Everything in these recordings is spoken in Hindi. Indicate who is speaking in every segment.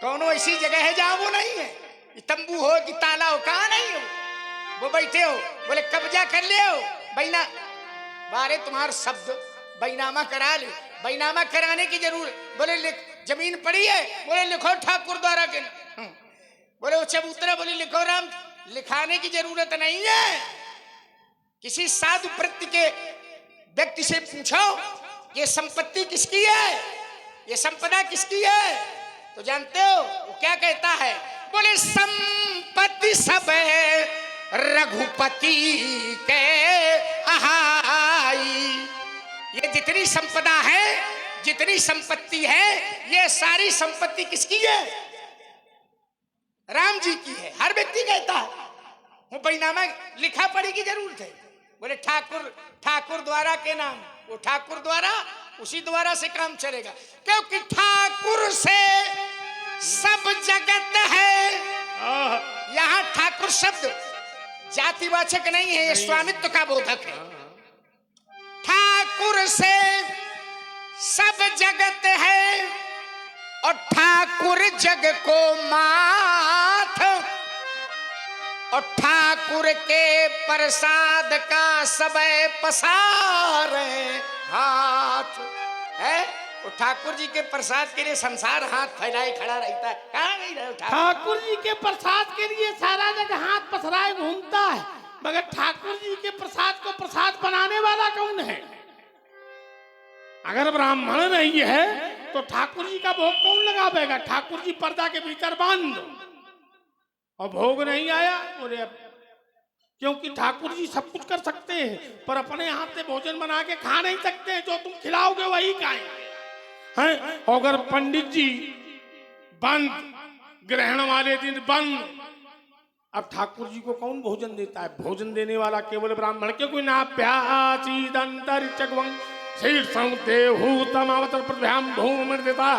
Speaker 1: कौनो ऐसी जगह है जहां वो नहीं है, तंबू हो कि ताला हो, कहा नहीं हो, वो बैठे हो, बोले कब्जा कर ले हो बैना, बारे तुम्हारे शब्द बैनामा करा ले, बैनामा कराने की जरूरत, बोले लिख जमीन पड़ी है, बोले लिखो ठाकुर द्वारा के, बोले वो चबूतरा, बोले लिखो राम, लिखाने की जरूरत नहीं है। किसी साधु वृत्ति के व्यक्ति से पूछो ये संपत्ति किसकी है, ये संपदा किसकी है, तो जानते हो वो क्या कहता है, बोले संपत्ति सब रघुपति के आहाई। ये जितनी संपदा है, जितनी संपत्ति है, ये सारी संपत्ति किसकी है, राम जी की है। हर व्यक्ति कहता है, वो बैनामा लिखा पढ़ी की जरूरत है, बोले ठाकुर द्वारा के नाम, वो ठाकुर द्वारा, उसी द्वारा से काम चलेगा, क्योंकि ठाकुर से सब जगत है। यहाँ ठाकुर शब्द जातिवाचक नहीं है, ये स्वामित्व का बोधक है। ठाकुर से सब जगत है और ठाकुर जग को माथ, और ठाकुर के प्रसाद का सब पसार हाथ है। तो ठाकुर जी के प्रसाद के लिए संसार हाथ फैलाए खड़ा रहता है, कहाँ नहीं रहे
Speaker 2: ठाकुर जी के प्रसाद के लिए सारा जगह हाथ पसराए घूमता है, मगर ठाकुर जी के प्रसाद को प्रसाद बनाने वाला कौन है? अगर ब्राह्मण नहीं है तो ठाकुर जी का भोग कौन लगावेगा? ठाकुर जी पर्दा के भीतर बांध दो और भोग नहीं आया, बोले क्योंकि ठाकुर जी सब कुछ कर सकते हैं, पर अपने हाथ से भोजन बना के खा नहीं सकते हैं, जो तुम खिलाओगे वही खाएंगे हैं। अगर पंडित जी बंद, ग्रहण वाले दिन बंद, अब ठाकुर जी को कौन भोजन देता है? भोजन देने वाला केवल ब्राह्मण, क्योंकि ना प्यासी दंतरिचकवं शीर्षं देहूतमावतर प्रभ्याम भूमर्दिता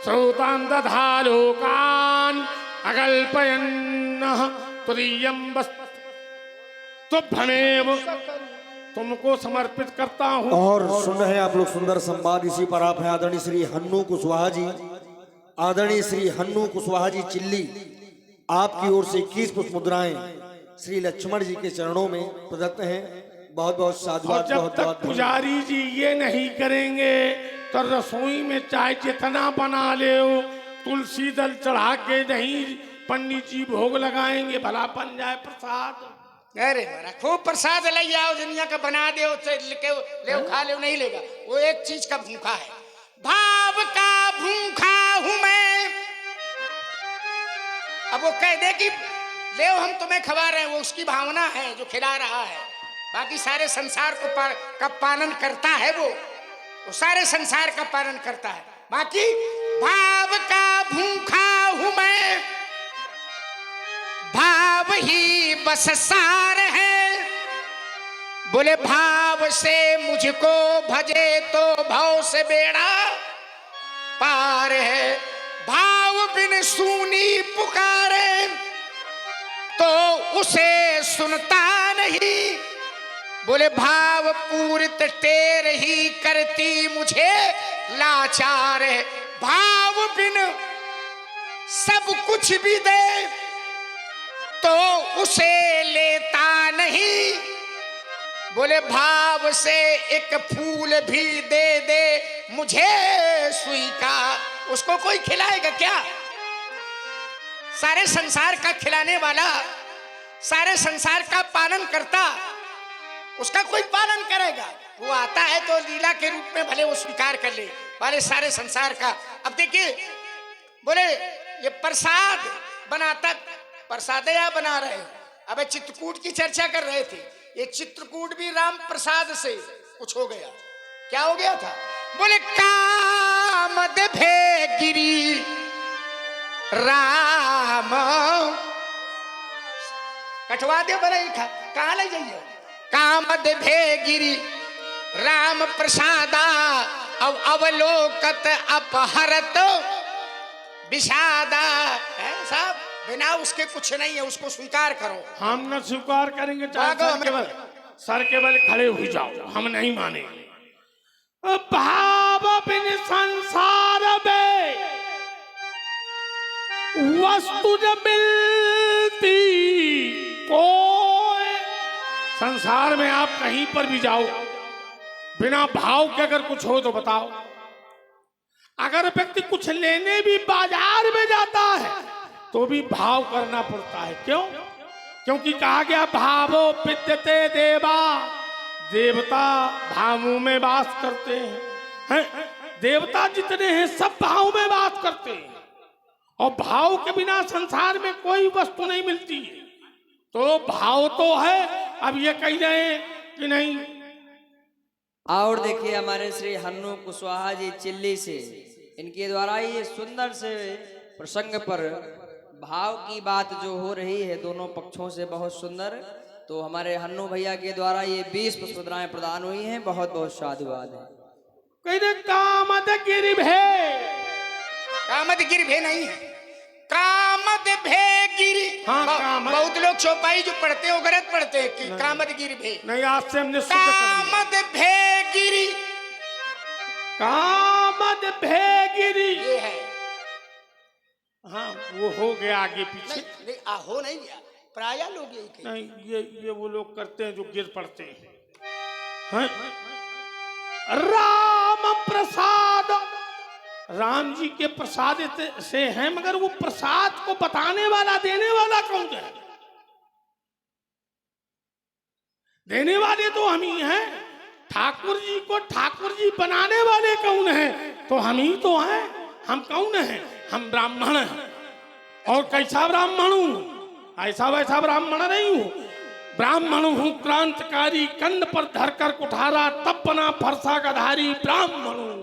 Speaker 2: श्रोतां दधालोकान् अकल्पयन्नः तुरीयं वस्तुभ्यमेव तुमको समर्पित करता हूँ।
Speaker 3: और सुन रहे हैं आप लोग सुंदर संवाद, इसी पर आप हैं आदरणीय श्री हन्नू कुशवाहा जी, आदरणीय श्री हन्नू कुशवाहा जी चिल्ली, आपकी ओर से 21 पुष्प मुद्राएं श्री लक्ष्मण जी के चरणों में प्रदत्त हैं। बहुत बहुत साधुवाद।
Speaker 2: जब तक पुजारी जी ये नहीं करेंगे तो रसोई में चाहे जितना बना ले, तुलसी दल चढ़ा के नहीं पंडित जी भोग लगाएंगे, भला बन जाए प्रसाद।
Speaker 1: अरे बड़ा खूब प्रसाद ले आओ, दुनिया का बना दे, ले खा ले, नहीं लेगा। वो एक चीज का भूखा है, भाव का भूखा हूं मैं। अब वो कह दे कि ले हम तुम्हें खवा रहे हैं, वो उसकी भावना है जो खिला रहा है, बाकी सारे संसार को का पालन करता है, वो सारे संसार का पालन करता है। बाकी भाव का भूखा हूं मैं, भाव ही बस सार है। बोले भाव से मुझको भजे तो भाव से बेड़ा पार है। भाव बिन सूनी पुकारे तो उसे सुनता नहीं। बोले भाव पूरित टेर ही करती मुझे लाचार है। भाव बिन सब कुछ भी दे तो उसे लेता नहीं। बोले भाव से एक फूल भी दे दे मुझे स्वीकार, उसको कोई खिलाएगा क्या? सारे संसार का खिलाने वाला, सारे संसार का पालन करता, उसका कोई पालन करेगा? वो आता है तो लीला के रूप में भले वो स्वीकार कर ले, वाले सारे संसार का। अब देखिए, बोले ये प्रसाद बनाता, प्रसादया बना रहे हो। अब चित्रकूट की चर्चा कर रहे थे, ये चित्रकूट भी राम प्रसाद से कुछ हो गया। क्या हो गया था? बोले कामद भेगिरी राम, कटवा दे बड़े कहा ले जाइए। कामद भेगिरी राम प्रसादा अब अवलोकत अपहरत विषादा। साहब बिना उसके कुछ नहीं है, उसको स्वीकार करो।
Speaker 2: हम न स्वीकार करेंगे, चाहे सर के बल खड़े हो जाओ, हम नहीं मानेंगे। भाव बिन संसार में वस्तु न मिलती कोई। संसार में आप कहीं पर भी जाओ, बिना भाव के अगर कुछ हो तो बताओ। अगर व्यक्ति कुछ लेने भी बाजार में जाता है तो भी भाव करना पड़ता है। क्यों? क्योंकि कहा गया भावो विद्यते देवा, देवता भावों में वास करते हैं। देवता जितने हैं सब भाव में वास करते हैं, और भाव के बिना संसार में कोई वस्तु नहीं मिलती। तो भाव तो है। अब ये कह रहे हैं कि नहीं।
Speaker 4: और देखिए हमारे श्री हन्नू कुशवाहा जी चिल्ली से, इनके द्वारा ये सुंदर से प्रसंग पर भाव की बात जो हो रही है दोनों पक्षों से बहुत सुंदर। तो हमारे हन्नू भैया के द्वारा ये 20 पुष्प मुद्राएं प्रदान हुई हैं। बहुत बहुत साधुवाद है।
Speaker 2: कहते कामद गिरिभे,
Speaker 1: कामद गिरभे नहीं है, कामद भे गिरी।
Speaker 2: हाँ, कामद।
Speaker 1: बहुत लोग चौपाई जो पढ़ते हैं वो गलत पढ़ते हैं कि कामद गिरभे।
Speaker 2: नहीं, आज से हमने शुद्ध कर लिया।
Speaker 1: कामद भे गिरी,
Speaker 2: कामद भेगिरी।
Speaker 1: ये है।
Speaker 2: हाँ, वो हो गया आगे पीछे।
Speaker 1: नहीं, नहीं हो नहीं गया, प्राय लोग यही कहते हैं।
Speaker 2: नहीं, ये वो लोग करते हैं जो गिर पड़ते हैं। राम प्रसाद, राम जी के प्रसाद से है, मगर वो प्रसाद को बताने वाला, देने वाला कौन है? देने वाले तो हम ही हैं। ठाकुर जी को ठाकुर जी बनाने वाले कौन हैं? तो हम ही तो हैं। हम कौन हैं? हम ब्राह्मण हैं। और कैसा ब्राह्मण हूं? ऐसा वैसा ब्राह्मण नहीं हूं। ब्राह्मण हूं क्रांतिकारी, कंध पर धरकर कुठारा, तब बना फरसा का धारी। ब्राह्मण हूं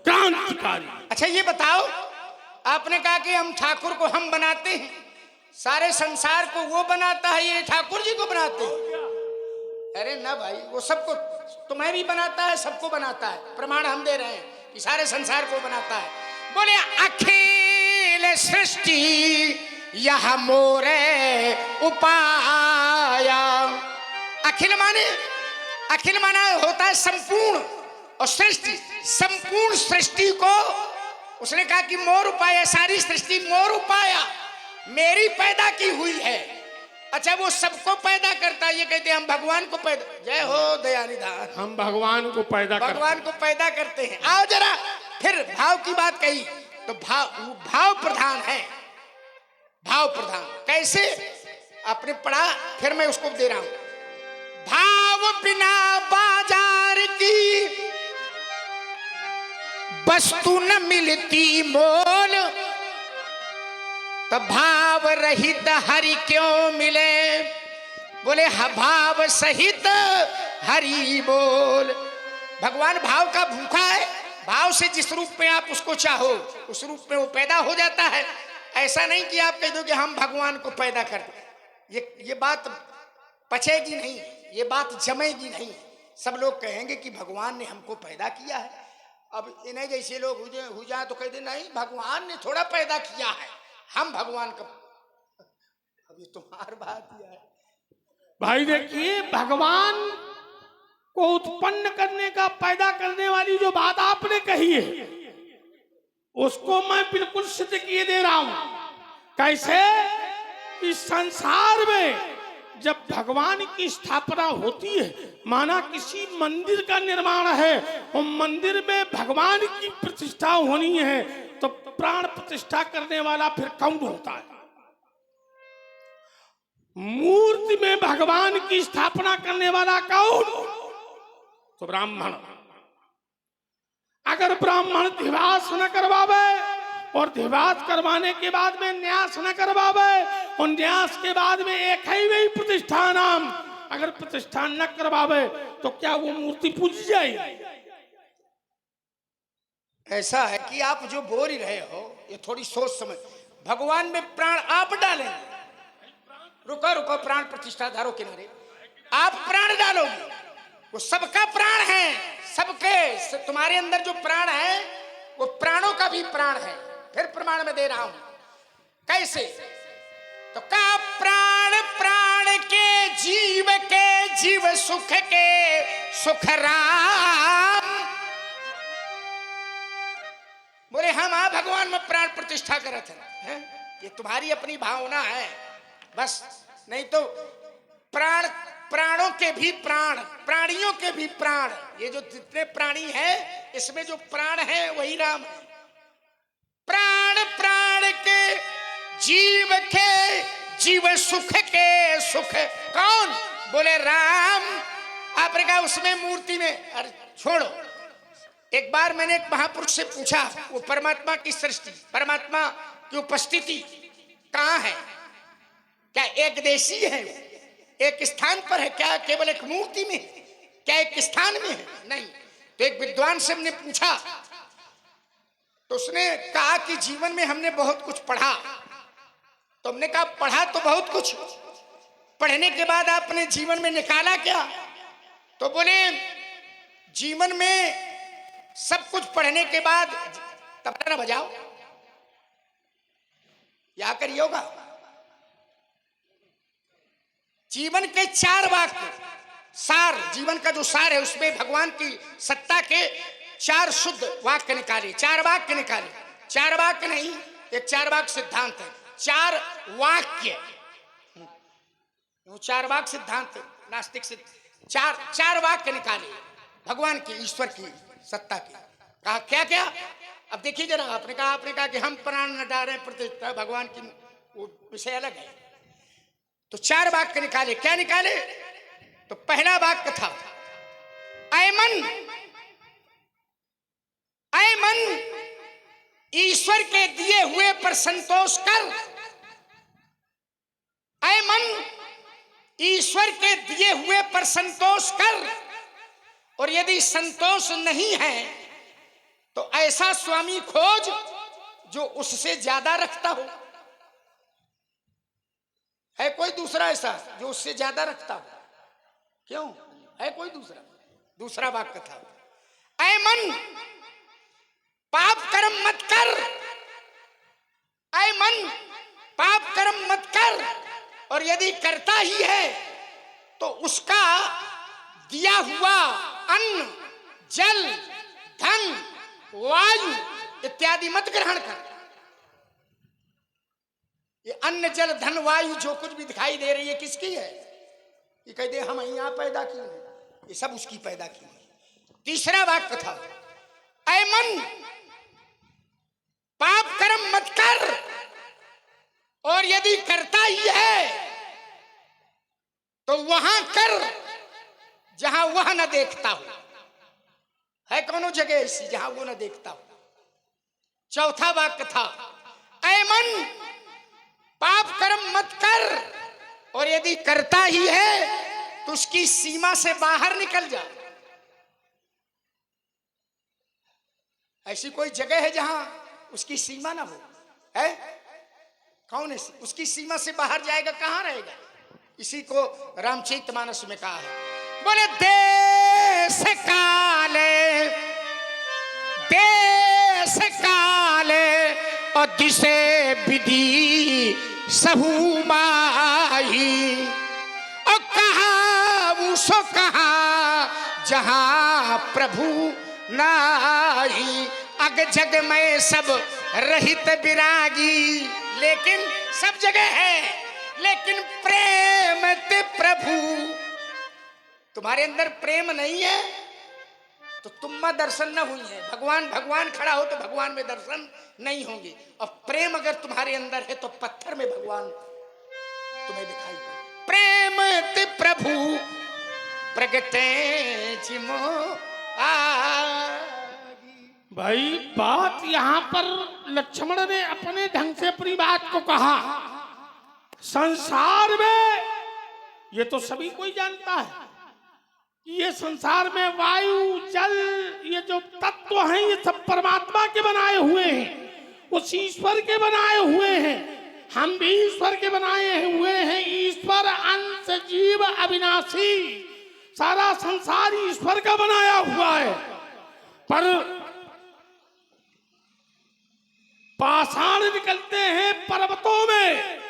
Speaker 2: क्रांतिकारी।
Speaker 1: अच्छा ये बताओ, आपने कहा कि हम ठाकुर को हम बनाते हैं, सारे संसार को वो बनाता है, ये ठाकुर जी को बनाते हैं? अरे ना भाई, वो सबको, तुम्हें भी बनाता है, सबको बनाता है। प्रमाण हम दे रहे हैं कि सारे संसार को बनाता है। बोले अखिल सृष्टि यह मोरे उपाया। अखिल माने, अखिल माना होता है संपूर्ण, और सृष्टि, संपूर्ण सृष्टि को उसने कहा कि मोर उपाया, सारी सृष्टि मोर उपाया, मेरी पैदा की हुई है। अच्छा, वो सबको पैदा करता है। ये कहते हैं हम भगवान को पैदा, जय हो दयानिधान,
Speaker 2: हम भगवान को पैदा
Speaker 1: भगवान को पैदा करते हैं। आओ जरा, फिर भाव की बात कही तो भाव प्रधान है। भाव प्रधान कैसे आपने पढ़ा, फिर मैं उसको दे रहा हूं। भाव बिना बाजार की वस्तु न मिलती मोल, तब भाव रहित हरि क्यों मिले? बोले भाव सहित हरि बोल। भगवान भाव का भूखा है। भाव से जिस रूप में आप उसको चाहो उस रूप में वो पैदा हो जाता है। ऐसा नहीं कि आप कह दो कि हम भगवान को पैदा करते। ये बात पचेगी नहीं, ये बात जमेगी नहीं। सब लोग कहेंगे कि भगवान ने हमको पैदा किया है। अब इन्हें जैसे लोग हो जाए तो कह दे नहीं, भगवान ने थोड़ा पैदा किया है, हम भगवान का। अब ये तुम्हारी बात है
Speaker 2: भाई। देखिए, भगवान को उत्पन्न करने का, पैदा करने वाली जो बात आपने कही है, उसको मैं बिल्कुल सिद्ध किए दे रहा हूं। कैसे? इस संसार में जब भगवान की स्थापना होती है, माना किसी मंदिर का निर्माण है और मंदिर में भगवान की प्रतिष्ठा होनी है, तो प्राण प्रतिष्ठा करने वाला फिर कौन होता है? मूर्ति में भगवान की स्थापना करने वाला कौन? तो ब्राह्मण। अगर ब्राह्मण धिवास न करवावे और धिवास करवाने के बाद में न्यास न करवावे और न्यास के बाद में एक ही वही प्रतिष्ठान, अगर प्रतिष्ठान न करवावे तो क्या वो मूर्ति पूजी जाएगी?
Speaker 1: ऐसा है कि आप जो बोल ही रहे हो, ये थोड़ी सोच समझ। भगवान में प्राण आप डालें। रुको रुको, प्राण प्रतिष्ठा धारो किनारे। आप प्राण डालोगे, वो सबका प्राण है, सबके। तुम्हारे अंदर जो प्राण है वो प्राणों का भी प्राण है। फिर प्रमाण में दे रहा हूं कैसे। तो का प्राण प्राण के जीव सुख के सुख राम। बोले हम भगवान में प्राण प्रतिष्ठा करत हैं। ये तुम्हारी अपनी भावना है बस, नहीं तो प्राण, प्राणों के भी प्राण, प्राणियों के भी प्राण, ये जो जितने प्राणी हैं इसमें जो प्राण है वही राम है। प्राण प्राण के जीव के जीव सुख के सुख कौन? बोले राम। आपने कहा उसमें मूर्ति में, अरे छोड़ो। एक बार मैंने एक महापुरुष से पूछा, वो परमात्मा की सृष्टि, परमात्मा की उपस्थिति कहाँ है? क्या एक देशी है, एक स्थान पर है क्या? केवल एक मूर्ति में, क्या एक स्थान में है? नहीं। तो एक विद्वान से हमने पूछा तो उसने कहा कि जीवन में हमने बहुत कुछ पढ़ा। तो हमने कहा पढ़ा तो बहुत कुछ, पढ़ने के बाद आपने जीवन में निकाला क्या? तो बोले जीवन में सब कुछ पढ़ने के बाद तबला ना बजाओ, या करिए होगा। जीवन के 4 वाक्य सार, जीवन का जो सार है उसमें भगवान की सत्ता के 4 शुद्ध वाक्य निकाले, 4 वाक्य निकाले। 4 वाक्य नहीं, एक 4 वाक्य सिद्धांत है, 4 वाक्य, वो 4 वाक्य सिद्धांत नास्तिक से 4 वाक्य निकाले भगवान की, ईश्वर की सत्ता की। कहा क्या क्या? अब देखिए जरा, आपने कहा कि हम प्राण न डालें प्रतिष्ठा, भगवान की वो विषय अलग है। तो 4 वाक्य निकाले। क्या निकाले? तो पहला वाक्य था ऐ मन, ऐ मन ईश्वर के दिए हुए पर संतोष कर। ऐ मन ईश्वर के दिए हुए पर संतोष कर, और यदि संतोष नहीं है तो ऐसा स्वामी खोज जो उससे ज्यादा रखता हो। है कोई दूसरा ऐसा जो उससे ज्यादा रखता हो? क्यों है कोई दूसरा? दूसरा वाक्य था ऐ मन पाप कर्म मत कर। ऐ मन पाप कर्म मत कर, और यदि करता ही है तो उसका दिया हुआ अन्न, जल, धन, वायु इत्यादि मत ग्रहण कर। ये अन्न जल धन वायु जो कुछ भी दिखाई दे रही है किसकी है? ये कह दे हम यहां पैदा किए हैं, ये सब उसकी पैदा की है। तीसरा वाक्य था ऐ मन पाप कर्म मत कर, और यदि करता ही है तो वहां कर जहां वह न देखता हो। है कौनो जगह ऐसी जहां वो न देखता हो? चौथा वाक्य था ऐ मन पाप कर्म मत कर, और यदि करता ही है तो उसकी सीमा से बाहर निकल जा। ऐसी कोई जगह है जहां उसकी सीमा ना हो? है कौन है? उसकी सीमा से बाहर जाएगा कहां रहेगा? इसी को रामचरितमानस में कहा है। बोले देश काले, देश काले और दिशे विधि सहु माही, और कहा उसो कहा जहां प्रभु नाही। अग जग में सब रहित विरागी, लेकिन सब जगह है, लेकिन प्रेम ते प्रभु। तुम्हारे अंदर प्रेम नहीं है तो तुम में दर्शन न हुई है। भगवान भगवान खड़ा हो तो भगवान में दर्शन नहीं होंगे, और प्रेम अगर तुम्हारे अंदर है तो पत्थर में भगवान तुम्हें दिखाई पड़े। प्रेम ते प्रभु प्रगटे जिमो
Speaker 2: भाई बात यहाँ पर लक्ष्मण ने अपने ढंग से अपनी बात को कहा। संसार में ये तो सभी कोई जानता है कि ये संसार में वायु जल ये जो तत्व हैं ये सब परमात्मा के बनाए हुए हैं, उस ईश्वर के बनाए हुए हैं। हम भी ईश्वर के बनाए हुए हैं। ईश्वर अंश जीव अविनाशी, सारा संसार ईश्वर का बनाया हुआ है। पर पाषाण निकलते हैं पर्वतों में,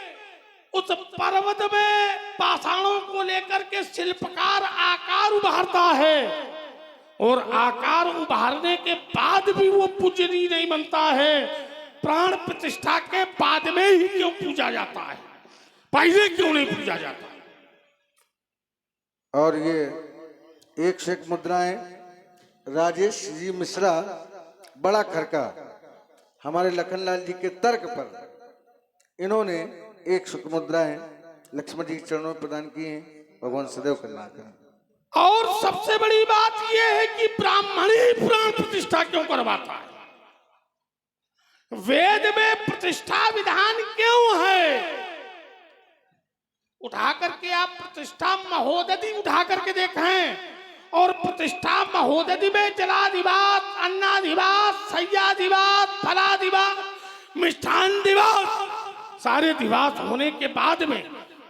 Speaker 2: उस पर्वत में पाषाणों को लेकर के शिल्पकार आकार उभारता है, और आकार उभारने के बाद भी वो पूजनीय नहीं बनता है। प्राण प्रतिष्ठा के बाद में ही क्यों पूजा जाता है, पहले क्यों नहीं पूजा जाता?
Speaker 3: और ये एक से एक मुद्राएं राजेश जी मिश्रा बड़ा खरका हमारे लखनलाल जी के तर्क पर इन्होंने एक से एक मुद्राएं लक्ष्मण जी के चरणों में प्रदान की हैं। भगवान सदैव कल्याण करें।
Speaker 2: और सबसे बड़ी बात यह है कि ब्राह्मण ही प्राण प्रतिष्ठा क्यों करवाता है? वेद में प्रतिष्ठा विधान क्यों है? उठा करके आप प्रतिष्ठा महोदधि उठा करके देखें, और प्रतिष्ठा महोदधि में जलाधिवास, अन्नाधिवास, शय्याधिवास, फलाधिवास, मिष्ठान दिवास, सारे दिवास होने के बाद में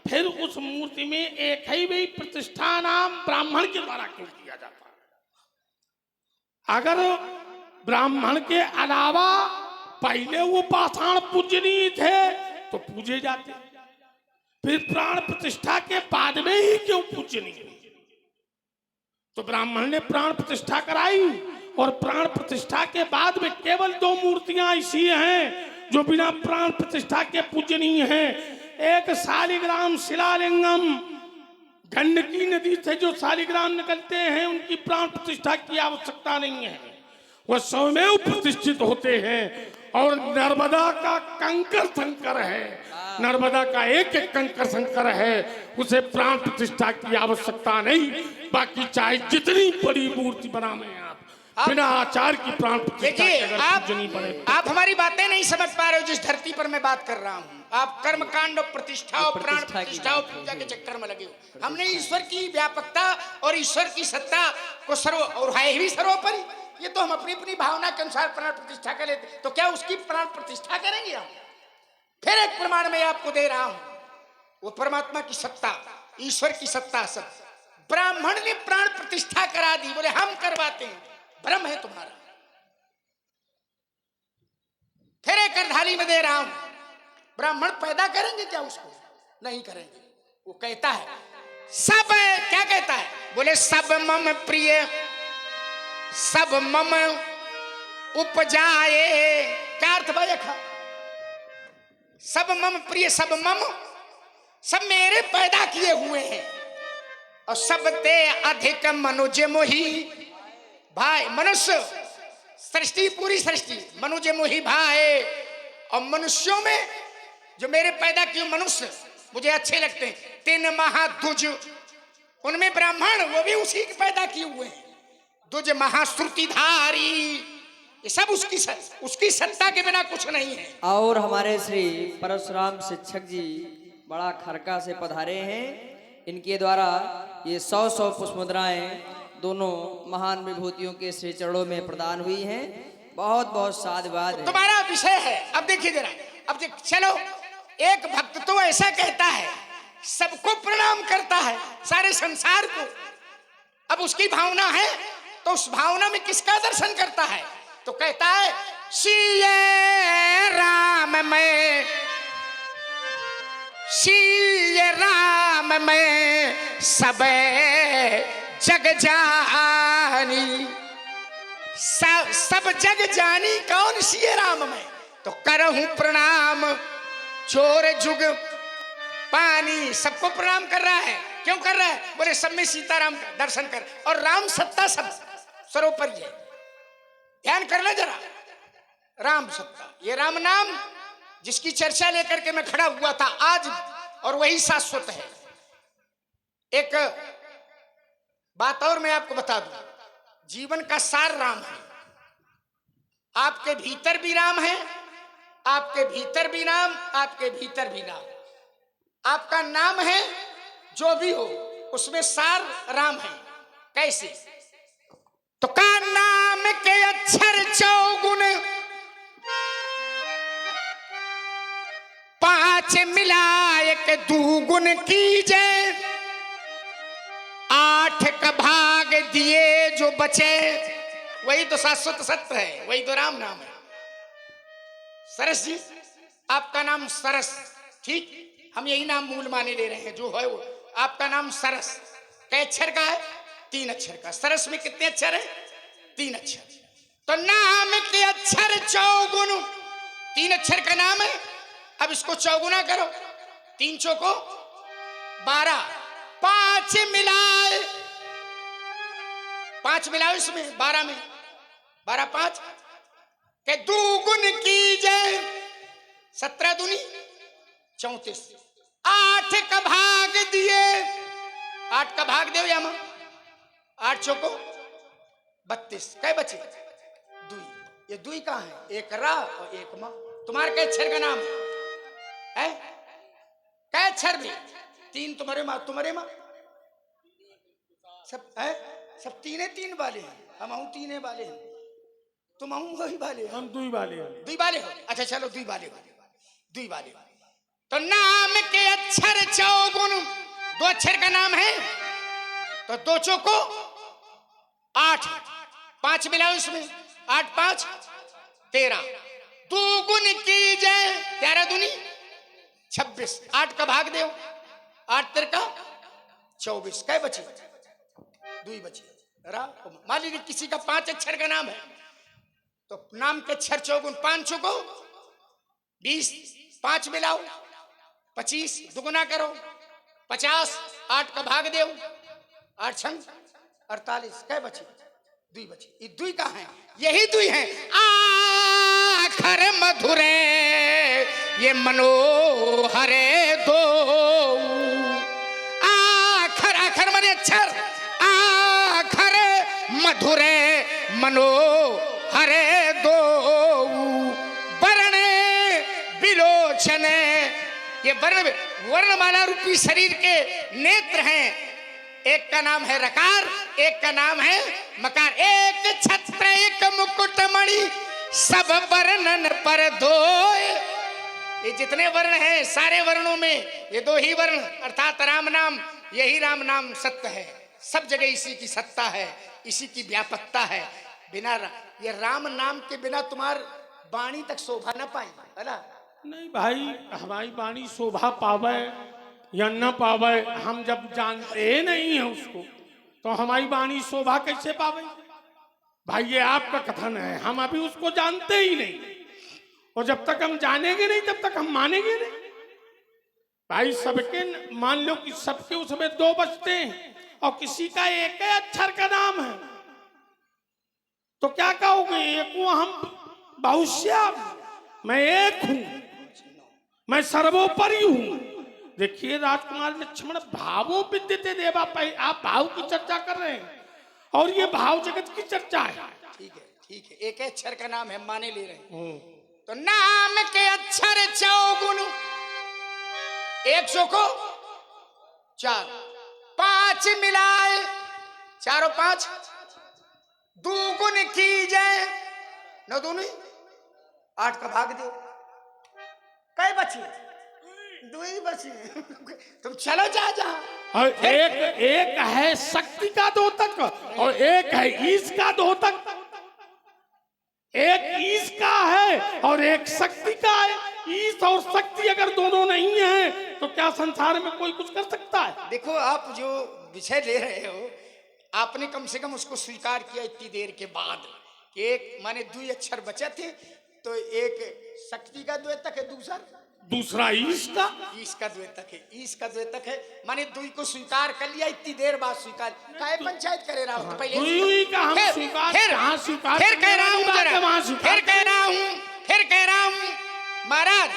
Speaker 2: फिर उस मूर्ति में एक ही भी प्रतिष्ठा नाम ब्राह्मण के द्वारा क्यों किया जाता है? अगर ब्राह्मण के अलावा पहले वो पाषाण पूजनीय थे तो पूजे जाते, फिर प्राण प्रतिष्ठा के बाद में ही क्यों पूजनीय? तो ब्राह्मण ने प्राण प्रतिष्ठा कराई, और प्राण प्रतिष्ठा के बाद में केवल 2 मूर्तियां ऐसी हैं जो बिना प्राण प्रतिष्ठा के पूजनीय हैं। एक शालिग्राम शिलालिंगम, गंडकी नदी से जो शालिग्राम निकलते हैं उनकी प्राण प्रतिष्ठा की आवश्यकता नहीं है, वह स्वयं प्रतिष्ठित होते हैं। और नर्मदा का कंकर शंकर है, नर्मदा का एक एक कंकर शंकर है, उसे प्राण प्रतिष्ठा की आवश्यकता नहीं। बाकी चाहे जितनी बड़ी मूर्ति बनावे आप बिना आचार की प्राण प्रतिष्ठा के अगर पूजनी बने।
Speaker 1: आप हमारी बातें नहीं समझ पा रहे हो। जिस धरती पर मैं बात कर रहा हूँ, आप कर्म कांड और प्रतिष्ठा और प्राण प्रतिष्ठा और पूजा के चक्कर में लगे हो। हमने ईश्वर की व्यापकता और ईश्वर की सत्ता को और है भी सर्वोपरि, ये तो हम अपनी अपनी भावना के अनुसार प्राण प्रतिष्ठा कर लेते, तो क्या उसकी प्राण प्रतिष्ठा करेंगे हम? फिर एक प्रमाण मैं आपको दे रहा हूं, वो परमात्मा की सत्ता, ईश्वर की सत्ता। सब ब्राह्मण ने प्राण प्रतिष्ठा करा दी, बोले हम करवाते हैं, भ्रम है तुम्हारा। फिर एक अर्धाली में दे रहा हूं, ब्राह्मण पैदा करेंगे क्या उसको? नहीं करेंगे। वो कहता है सब, क्या कहता है? बोले सब मम प्रिय सब मम उपजाए। क्या अर्थ भाई? सब मम प्रिय, सब मम, सब मेरे पैदा किए हुए हैं, और सब ते अधिक मनुज मोही भाई। मनुष्य सृष्टि, पूरी सृष्टि मनुज मोही भाई, और मनुष्यों में जो मेरे पैदा किए मनुष्य मुझे अच्छे लगते हैं। 3 महादुज, उनमें ब्राह्मण वो भी उसी के पैदा किए हुए हैं। दुज महाश्रुतिधारी, ये सब उसकी सत्ता के बिना कुछ नहीं है।
Speaker 4: और हमारे श्री परशुराम शिक्षक जी बड़ा खरका से पधारे हैं, इनके द्वारा ये 100 पुष्प मुद्राएं दोनों महान विभूतियों के श्री चरणों में प्रदान हुई हैं। बहुत बहुत साधुवाद है।
Speaker 1: तुम्हारा विषय है। अब देखिए जरा, अब चलो, एक भक्त तो ऐसा कहता है, सबको प्रणाम करता है, सारे संसार को। अब उसकी भावना है तो उस भावना में किसका दर्शन करता है? तो कहता है सिय राम में, सिय राम में सब जग जानी। सब जग जानी कौन? सिय राम में। तो करहूं प्रणाम चोर जुग पानी। सबको प्रणाम कर रहा है। क्यों कर रहा है? बोले सब में सीताराम का दर्शन कर, और राम सत्ता सब सर्वोपरि है। ध्यान कर ले जरा, राम सत्ता, ये राम नाम जिसकी चर्चा लेकर के मैं खड़ा हुआ था आज, और वही शाश्वत है। एक बात और मैं आपको बता दूं, जीवन का सार राम है। आपके भीतर भी राम है, आपके भीतर भी राम, आपके भीतर भी राम। आपका नाम है जो भी हो, उसमें सार राम है। कैसे? तो का नाम के अक्षर 4 5 मिलाए के 2 गुण कीजे, 8 का भाग दिए जो बचे। वही तो शाश्वत सत्य है, वही तो राम नाम है। सरस जी, आपका नाम सरस, ठीक, हम यही नाम मूल माने ले रहे हैं जो है वो। आपका नाम सरस कै अक्षर का है? 3 अक्षर का। सरस में कितने अक्षर है? 3 अक्षर। तो नाम के अक्षर 4 गुण 3 अक्षर का नाम है। अब इसको चौगुना करो, 3 चौको 12, 5 मिलाए, 5 मिलाओ इसमें 12 में, 12 5 के दुगुन की जय, 17 दूनी 34, 8 का भाग दिए, 8 का भाग दो यामा, 8 चौको 32, कै बचे? दुई। ये दुई कहाँ है? एक रा और एक माँ। तुम्हारे कै अक्षर का नाम है? कै अक्षर में? 3 तुम्हारे माँ, तुम्हारे माँ सब है, सब 3 वाले हैं। हम हूँ 3 वाले हैं, तुम हूँ वही वाले हैं।
Speaker 2: हम दुई वाले हैं।
Speaker 1: दुई वाले हो? अच्छा चलो दुई वाले हो, दुई वाले हो। तो नाम के अक्षर चौगुन, 2 अक्षर का नाम है तो 2 चौको 8, 5 मिलाओ इसमें, 8 5 13, दुगुन की जय, 13 दूनी 26, 8 का भाग दो, 8 तेरे का 24, कै बचे? दुई बचे। मान लीजिए किसी का 5 अक्षर का नाम है तो नाम के अक्षर चौगुन, 5 चौको 20, 5 मिलाओ 25, दुगुना करो 50, 8 का भाग दो, 8 छंग 48, कै बचे? दुई बचे। ये दुई कहाँ है? यही दुई है। आखर मधुरे ये मनोहरे दो, आखर, आखर माने अक्षर, आखर मधुरे मनोहरे दो, वर्ण बिलोचने, ये वर्णमाला रूपी शरीर के नेत्र हैं। एक का नाम है रकार, एक का नाम है मकार, एक छत्र एक मुकुटमणि, सब वर्णन पर दो। ये जितने वर्ण हैं सारे वर्णों में ये 2 ही वर्ण अर्थात राम नाम, यही राम नाम सत्य है। सब जगह इसी की सत्ता है, इसी की व्यापकता है। बिना ये राम नाम के बिना तुम्हार वाणी तक शोभा न पाई, है ना?
Speaker 2: नहीं भाई, हमारी वाणी शोभा पावे या न पावे, हम जब जानते नहीं है उसको तो हमारी वाणी शोभा कैसे पावे? भाई ये आपका कथन है, हम अभी उसको जानते ही नहीं, और जब तक हम जानेंगे नहीं तब तक हम मानेंगे नहीं। भाई सबके मान लो कि सबके उसमें 2 बचते हैं और किसी का एक अक्षर का नाम है, तो क्या कहोगे? एक हूं हम बहुश्याम, मैं एक हूं, मैं सर्वोपरि हूं। देखिए राजकुमार लक्ष्मण, भावों विद्यते देवा, आप भाव की चर्चा कर रहे हैं और ये भाव जगत की चर्चा है।
Speaker 1: ठीक है, ठीक है, एक अक्षर का नाम है, माने ले रहे हैं। तो नाम के अक्षर चौगुन, 1 चौको 4, 5 मिलाए, 4 और 5 दुगुन की जय, 9 दूनी 8 का भाग दो, कै बचे? दुई बचे। तुम चलो जा।
Speaker 2: और एक है शक्ति का द्योतक और एक है ईश का द्योतक, एक ईश का है और एक शक्ति का है। ईश और शक्ति अगर दोनों नहीं है तो क्या संसार में कोई कुछ कर सकता है?
Speaker 1: देखो आप जो विषय ले रहे हो, आपने कम से कम उसको स्वीकार किया इतनी देर के बाद कि एक माने 2 अक्षर बचे थे, तो एक शक्ति का द्योतक है, दूसरा
Speaker 2: ईश का
Speaker 1: द्योतक है, ईश का द्योतक है, माने 2 को स्वीकार कर लिया इतनी देर बाद। स्वीकार काय पंचायत करे रहा हूं, पहले फिर कह रहा हूं महाराज,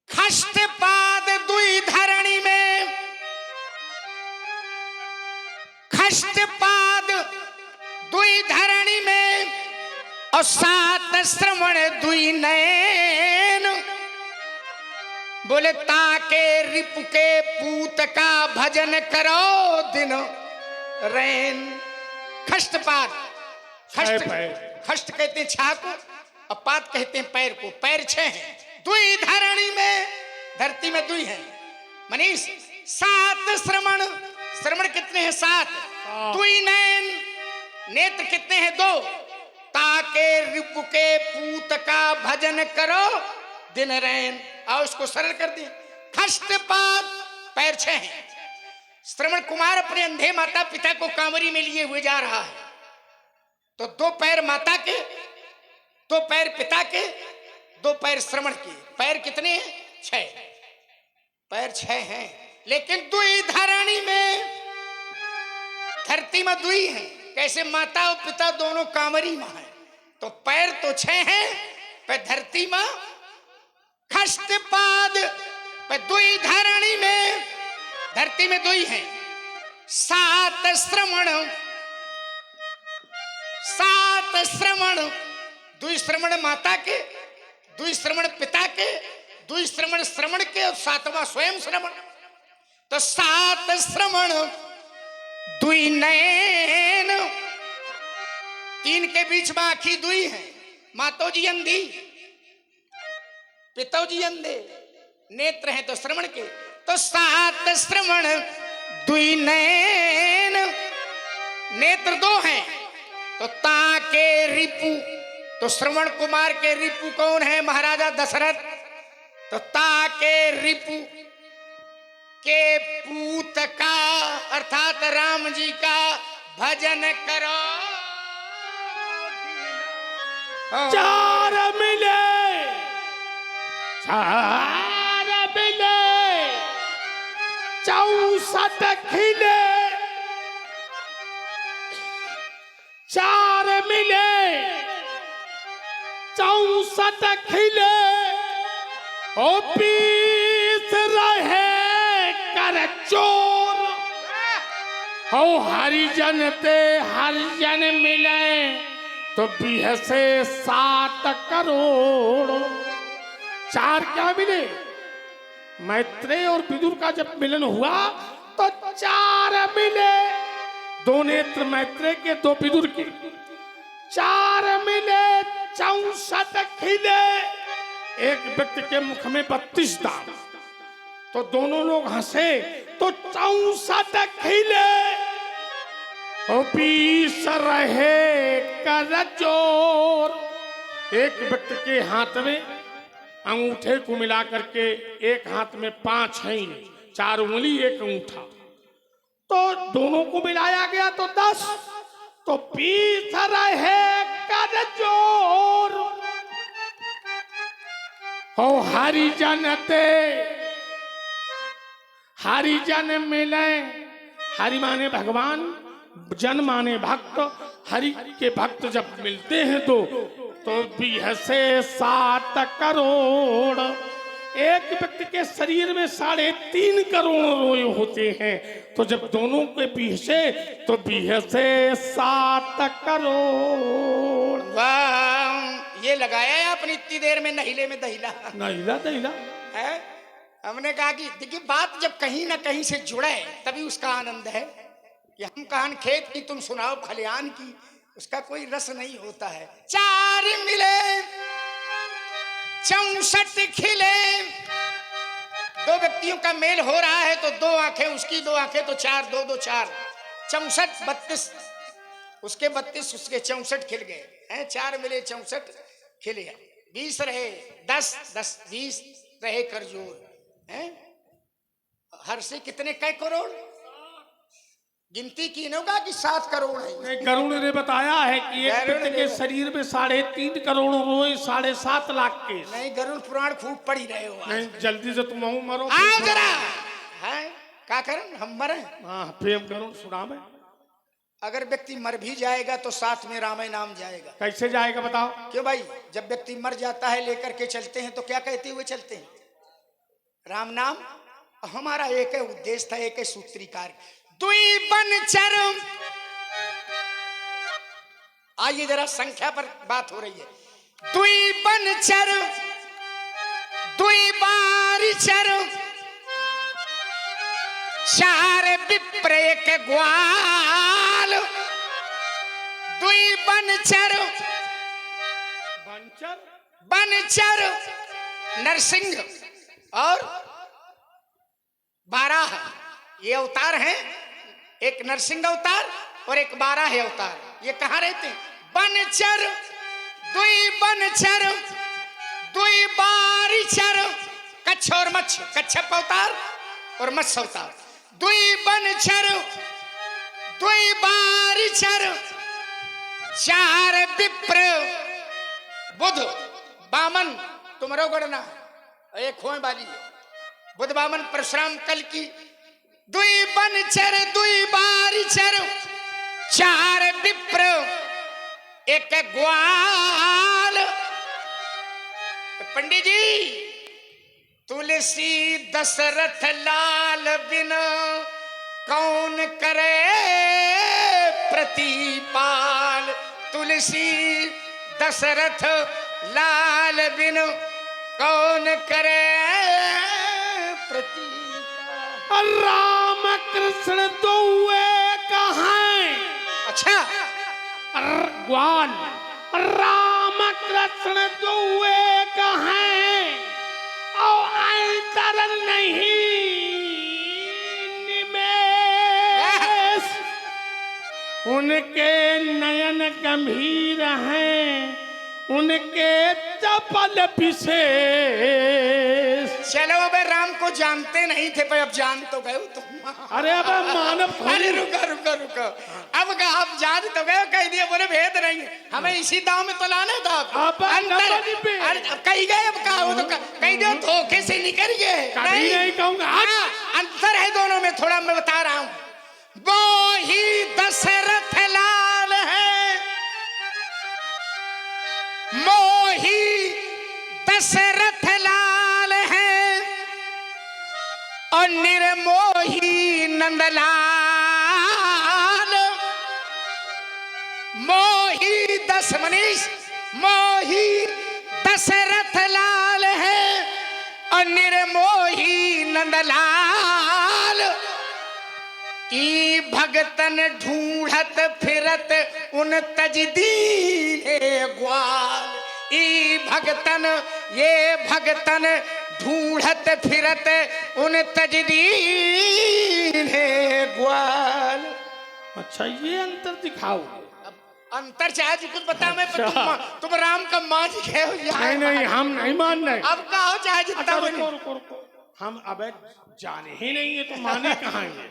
Speaker 1: खष्टपाद दुई धरणी में, खष्टपाद दुई धरणी में और 7 श्रवण दुई नैन, बोले ताके रिपु के पूत का भजन करो दिन रैन। खष्टपाद, खष्ट कहते हैं छा को और पाद कहते हैं पैर को, पैर 6 हैं। दुई धरणी में, धरती में 2 हैं मनीष। 7 श्रवण, श्रवण कितने हैं? 7। दुई नैन, नेत्र कितने हैं? 2। ताके रिपु के पूत का भजन करो दिन रैन। आओ इसको सरल कर दिए। खष्टपाद, पैर 6 हैं। श्रवण कुमार अपने अंधे माता पिता को कांवरी में लिए हुए जा रहा है, तो 2 पैर माता के दो पैर पिता के, दो पैर श्रवण के। पैर कितने हैं? 6 पैर 6 हैं, लेकिन दुई धरणी में, धरती में दुई है। कैसे? माता और पिता दोनों कामरी मां है, तो पैर तो 6 हैं, पर धरती में खष्ट पाद, पर दुई धरणी में, धरती में दुई है। 7 श्रवण, 7 श्रवण, दुई श्रवण माता के, दुई श्रवण पिता के, दुई श्रवण श्रवण के, और 7वां स्वयं श्रवण। तो 7 श्रवण दुई नयन, 3 के बीच में आंखी दुई है। मातो जी अंधी, पितो जी अंधे, नेत्र हैं तो श्रवण के। तो 7 श्रवण दुई नयन, नेत्र 2 हैं, तो ताके रिपु, तो श्रवण कुमार के रिपु कौन है? महाराजा दशरथ। तो ताके रिपु के पूत का, अर्थात राम जी का भजन करो।
Speaker 2: 4 मिले, 4 मिले, 64 खिले, 4 मिले, 64 खिले, ओ पीस रहे कर चोर, हो हरिजन ते हरिजन मिले, तो बिहसे 7 करोड़। 4 क्या मिले? मैत्रेय और विदुर का जब मिलन हुआ तो 4 मिले, 2 नेत्र मैत्रेय के, 2 विदुर के। 4 मिले, 64 खिले, एक व्यक्ति के मुख में 32 दांत, तो दोनों लोग हंसे तो 64 खिले, और 20 रहे कर चोर। एक व्यक्ति के हाथ में अंगूठे को मिला करके, एक हाथ में 5 है, 4 उंगली 1 अंगूठा, तो दोनों को मिलाया गया तो 10, तो 20 रहे कर चोर। हो हरिजन ते हरिजन मिले, हरि माने भगवान, जन माने भक्त। हरि के भक्त जब मिलते हैं तो भी हंसे 7 करोड़। एक व्यक्ति के शरीर में 3.5 करोड़ रोए होते हैं, तो जब दोनों के बीहसे तो बीहसे 7 करोड़।
Speaker 1: वाह, ये लगाया है आपने इतनी देर में नहीले में दहीला।
Speaker 2: नहीला दहीला
Speaker 1: है। हमने कहा कि देखिए, बात जब कहीं ना कहीं से जुड़े तभी उसका आनंद है। कि हम कहान खेत की, तुम सुनाओ खलियान की, उसका कोई रस नहीं होता है। 4 मिले, 64 खिले, 2 व्यक्तियों का मेल हो रहा है तो 2 आंखें, उसकी 2 आंखें, तो 4, 2, 2, 4, 64, 32, उसके 32, उसके 64 खिल गए हैं। 4 मिले, 64 खिले, 20 रहे, 10, 10, 20 रहे करजोर हैं। हर से कितने कै करोड़? गिनती की होगा कि 7 करोड़ है।
Speaker 2: गरुड़ ने बताया है कि एक व्यक्ति के शरीर में 3.5 करोड़ रोए 7.5 लाख के।
Speaker 1: नहीं, गरुड़ पुराण खूब पढ़ी रहे हो।
Speaker 2: नहीं, जल्दी से तुम मरो।
Speaker 1: आओ जरा, है क्या करें हम मरे?
Speaker 2: हाँ, प्रेम गरुड़ सुनावे।
Speaker 1: अगर व्यक्ति मर भी जाएगा तो साथ में रामायण नाम जाएगा।
Speaker 2: कैसे जाएगा बताओ?
Speaker 1: क्यों भाई? जब व्यक्ति मर जाता है लेकर के चलते हैं तो क्या कहते हुए चलते हैं? राम नाम। हमारा एक है उद्देश्य था, एक है सूत्रीकार। दुई बनचर, आइए जरा संख्या पर बात हो रही है। दुई बनचर, दुई बारिचर, 4 विप्र एक ग्वाल, दुई बनचर, बनचर नरसिंह और 12 ये अवतार हैं। एक नरसिंह अवतार और एक 12 अवतार। ये कहाँ रहते हैं? बनचर, दुई बनचर, दुई बारिचर, कच्छ और मच्छ, कच्छप अवतार और मत्स्य अवतार। दुई बनचर, दुई बारिचर, 4 विप्र बुध बामन तुमरो गणना एक खोए वाली बुध बामन परशुराम कल की दुई बनचर दुई बारिचर चार विप्र एक ग्वाल। पंडित जी तुलसी दशरथ लाल बिन कौन करे प्रतिपाल। तुलसी दशरथ लाल बिन कौन करे प्रतिपाल।
Speaker 2: राम कृष्ण तो कहाँ?
Speaker 1: अच्छा
Speaker 2: ग्वाल राम कृष्ण तो कहाँ और अंतर नहीं निमेष। उनके नयन गंभीर हैं उनके चपल विशेष।
Speaker 1: चलो अब राम को जानते नहीं थे पर अब जान तो गए तुम।
Speaker 2: अरे अब मानव
Speaker 1: अरे रुको रुको रुको अब आप जान तो गए कह दिए बोले भेद नहीं हमें इसी दाव में तो लाना था।
Speaker 2: अब
Speaker 1: अंतर अरे कही गए अब कहा तो कही दो धोखे से निकल गए।
Speaker 2: नहीं कहूंगा।
Speaker 1: हाँ, अंतर है दोनों में थोड़ा मैं बता रहा हूँ। वो ही दशरथ लाल है मोही दशरथ लाल है और निर्मोही नंदलाल। मोही दस मनीष मोही दशरथ लाल है और निर्मोही नंदलाल। ई भगतन ढूंढत फिरत उन तजदीन ग्वाल। ई भगतन ये भगतन ढूंढत फिरत उन तजदीन ग्वाल।
Speaker 2: अच्छा ये अंतर दिखाओ।
Speaker 1: अंतर चाहे जी कुछ बता मैं
Speaker 2: अच्छा।
Speaker 1: तुम राम का माँ जी कहे हो
Speaker 2: नहीं नहीं हम नहीं मान रहे।
Speaker 1: अब कहो चाहे जितना
Speaker 2: रुको रुको रुको हम अब जाने ही नहीं है तो माने कहाँ है।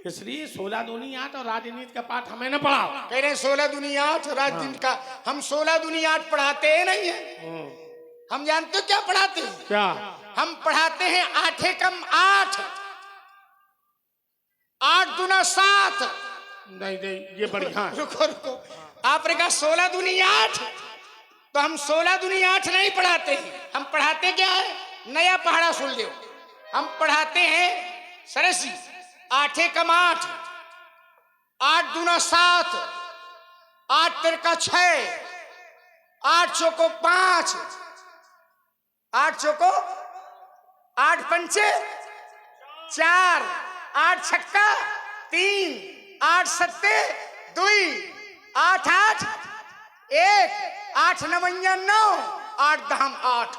Speaker 2: इसलिए 16 दूनी 8 और राजनीति का पाठ हमें न पढ़ाओ।
Speaker 1: कह रहे 16 दूनी 8 राजनीति का हम 16 दूनी 8 पढ़ाते हैं नहीं है। हम जानते हो क्या पढ़ाते हैं?
Speaker 2: क्या
Speaker 1: हम पढ़ाते हैं 8 कम 8 8 दूना 7।
Speaker 2: नहीं नहीं ये बढ़िया है।
Speaker 1: रुको रुको आपने कहा 16 दूनी 8 तो हम 16 दूनी 8 नहीं पढ़ाते हैं। हम पढ़ाते क्या है नया पहाड़ा सुन लो। हम पढ़ाते हैं सरसी 8 कम 8 8 दूना 7 8 तिरका 6 8 चौको 5 8 चौको 8 पंचे 4 8 छक्का 3 8 सत्ते 2 8 8 1 8 नवैया 9 8 दहम 8।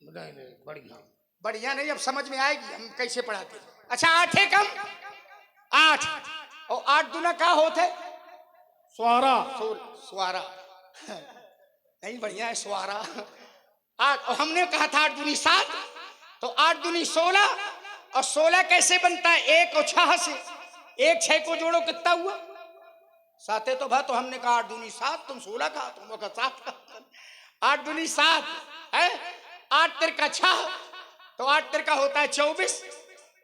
Speaker 2: नहीं नहीं बढ़िया
Speaker 1: बढ़िया नहीं अब समझ में आएगी हम कैसे पढ़ाते। अच्छा 8 कम 8 और 8 दूना क्या होते
Speaker 2: स्वारा
Speaker 1: स्वारा नहीं बढ़िया है स्वारा 8 और हमने कहा था 8 दूनी 7 तो 8 दूनी 16 और 16 कैसे बनता है 1 और 6 से 1 6 को जोड़ो कितना हुआ 7 तो भा तो हमने कहा 8 दूनी 7 तुम 16 कहा तुम कहा 7 कहा 8 दूनी 7 है 8 तिरका 6 तो 8 तिरका होता है 24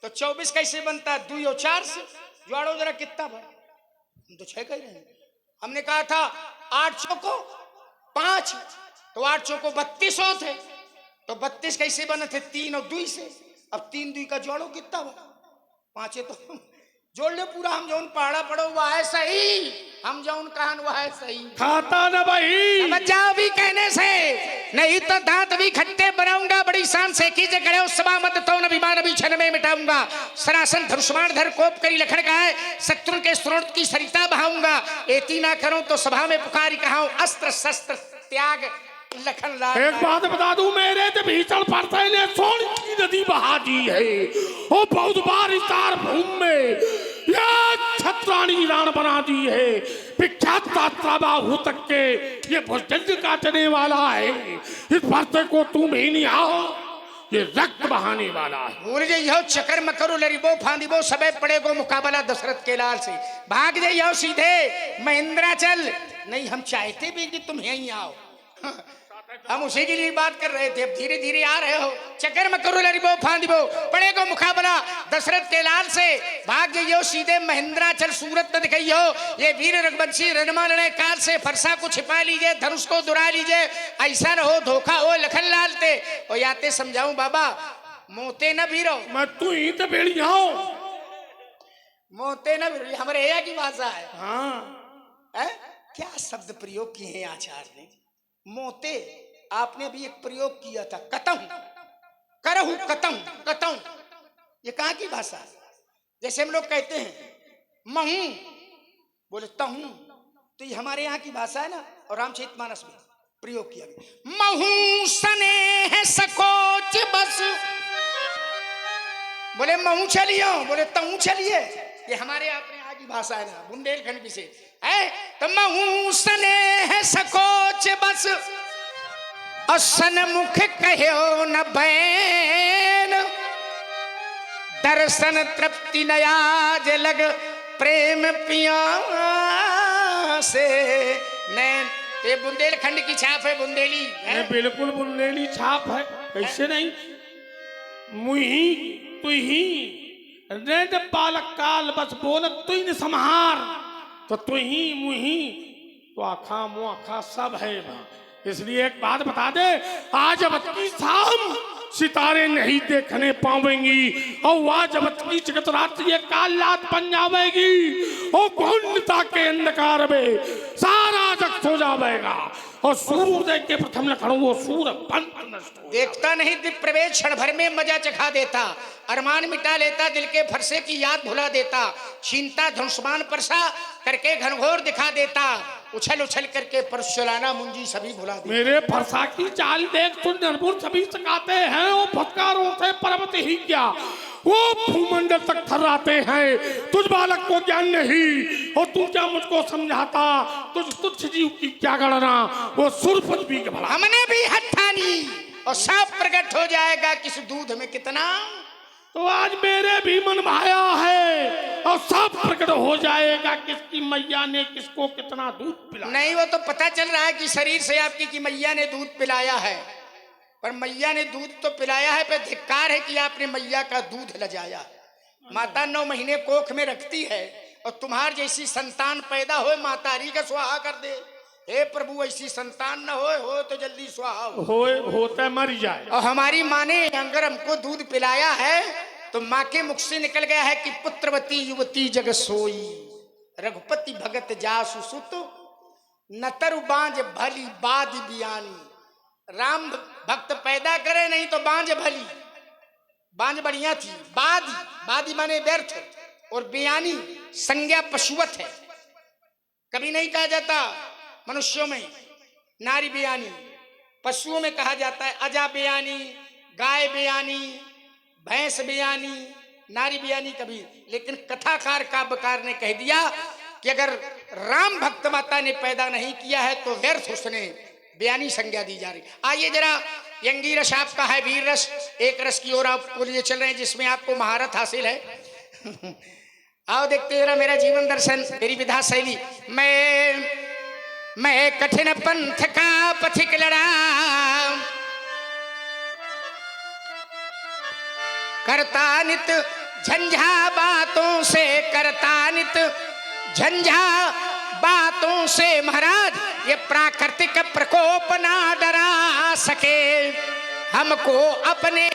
Speaker 1: तो 24 कैसे बनता है 2 और 4 से जोड़ो जरा कितना भाई हम तो 6 कह रहे हैं। हमने कहा था 8 चौको 5 तो 8 चौको 32 होते थे तो 32 कैसे बने थे 3 और 2 से। अब 3 2 का जोड़ो कितना हुआ 5 तो जोड़ ले पूरा। हम जौन पहाड़ा पढ़ो वह है सही हम जौन कहन वह है सही।
Speaker 2: खाता न भाई
Speaker 1: समझ जाओ भी कहने से नहीं तो दांत भी खट्टे बनाऊंगा बड़ी शान से कीजे करे उस सभा मत तो न विमान भी क्षण में मिटाऊंगा। सरासन धनुष्मान धर कोप करी लखन का है शत्रु के स्रोत की सरिता बहाऊंगा। एती ना करूं तो सभा में पुकारी कहाऊं अस्त्र शस्त्र त्याग लखन लाल।
Speaker 2: एक बात बता दूं मेरे तो भीतर पड़ते ने सोन की नदी बहा दी है वो बहुत बार इस तार भूमि में ये छत्राणी राण बना दी है। विख्यात तात्राबाहु तक के ये भुजंग काटने वाला है। इस भरते को तुम ही नहीं आओ ये रक्त बहाने वाला है।
Speaker 1: भूल जाइयो चक्कर मकरो लरिबो फांदिबो सबे पड़ेगो मुकाबला दशरथ के लाल से। भाग जाइयो सीधे महिंद्रा चल नहीं हम चाहते भी कि तुम यहीं आओ हम उसी के लिए बात कर रहे थे। अब धीरे धीरे आ रहे हो। चक्कर में करो लड़बो फांदबो पड़े को मुकाबला दशरथ के लाल से भाग जाइयो सीधे महेंद्राचल सूरत में दिखाइयो। ये वीर रघुवंशी रणमा लड़े काल से फरसा को छिपा लीजिए, धनुष को दुरा लीजिए, ऐसा न हो धोखा हो लखन लाल ते। और याते समझाऊं बाबा मोते न भीरो,
Speaker 2: मैं तू ही तो भेड़िया हूं।
Speaker 1: मोते न भीरो हमारे यहाँ की भाषा है।
Speaker 2: हाँ
Speaker 1: है? क्या शब्द प्रयोग किए हैं आचार्य ने। मोते आपने भी एक प्रयोग किया था, कतहु करहु कतहु कतहु, ये कहाँ की भाषा है? जैसे हम लोग कहते हैं महू बोले तहू, तो ये हमारे यहाँ की भाषा है ना। और रामचरितमानस में प्रयोग किया गया महू स्नेह सकोच बस, बोले महू चलियो, बोले तहू चलिए, ये हमारे अपने यहाँ की भाषा है ना, बुंदेलखंड विशेष है। तो महू स्नेह सकोच बस असन मुख कहो न बैन, दर्शन तृप्ति नयाज लग प्रेम पिया से नैन। ये बुंदेलखंड की छाप है, बुंदेली है।
Speaker 2: बिल्कुल बुंदेली छाप है। कैसे नहीं, मुही तु ही रेड बालक काल बस बोल तु ही संहार, तो तु ही मुही तो आखा मुआखा सब है। इसलिए एक बात बता दे, आज अब की शाम सितारे नहीं देखने पावेंगी और वह जब की जगत रात्रि काल रात बन जावेगी और गौन्यता के अंधकार में सारा जग सो जावेगा और सूर्य के प्रथम लक्षण वो सूर्य बंद नष्ट हो।
Speaker 1: देखता नहीं दिव्य प्रवेश क्षण भर में मजा चखा देता, अरमान मिटा लेता, दिल के फरसे की याद भुला देता, छीनता धनुष्मान परसा करके घनघोर दिखा देता, उछल उछल करके परशुलाना मुंजी सभी भुला देता।
Speaker 2: मेरे फरसा की चाल देख तो निर्भुर सभी सकाते हैं, वो फटकारों से पर्वत ही क्या वो भूमंडल तक थर्राते हैं। तुझ बालक को ज्ञान नहीं और तू क्या मुझको समझाता, तुझ तुच्छ जीव की क्या गणना, वो सुरपत भी भला।
Speaker 1: हमने भी हठानी और सब प्रकट हो जाएगा किस दूध में कितना।
Speaker 2: तो आज मेरे भी मन भाया है और सब प्रकट हो जाएगा किसकी मैया ने किसको कितना दूध पिलाया।
Speaker 1: नहीं वो तो पता चल रहा है कि शरीर से आपकी की मैया ने दूध पिलाया है, पर मैया ने दूध तो पिलाया है, पर धिक्कार है कि आपने मैया का दूध लजाया। माता 9 महीने कोख में रखती है और तुम्हार जैसी संतान पैदा हो मातारी का स्वाहा कर दे। हे प्रभु ऐसी संतान न हो तो जल्दी स्वाहा
Speaker 2: होता मर जाए।
Speaker 1: और हमारी माँ ने अगर हमको दूध पिलाया है तो माँ के मुख से निकल गया है कि पुत्रवती युवती जग सोई, रघुपति भगत जासु सुत नतर बांझ भली बादी बियानी। राम भक्त पैदा करे नहीं तो बांझ भली, बांझ बढ़िया थी, बादी बादी माने व्यर्थ, और बियानी संज्ञा पशुवत है। कभी नहीं कहा जाता मनुष्यों में नारी बियानी, पशुओं में कहा जाता है अजा बियानी, गाय बियानी, भैंस बियानी, नारी बियानी कभी। लेकिन कथाकार काव्यकार ने कह दिया कि अगर राम भक्त माता ने पैदा नहीं किया है तो व्यर्थ उसने बयानी संज्ञा दी जा रही। आइए जरा यंगी रस आपका है, वीर रस, एक रस की ओर आपको लिए चल रहे हैं जिसमें आपको महारत हासिल है। आओ देखते जरा मेरा जीवन दर्शन, मेरी विधा शैली। मैं कठिन पंथ का पथिक लड़ा, करता नित झंझा बातों से, करता नित झंझा बातों से। महाराज ये प्राकृतिक प्रकोप ना डरा सके हमको अपने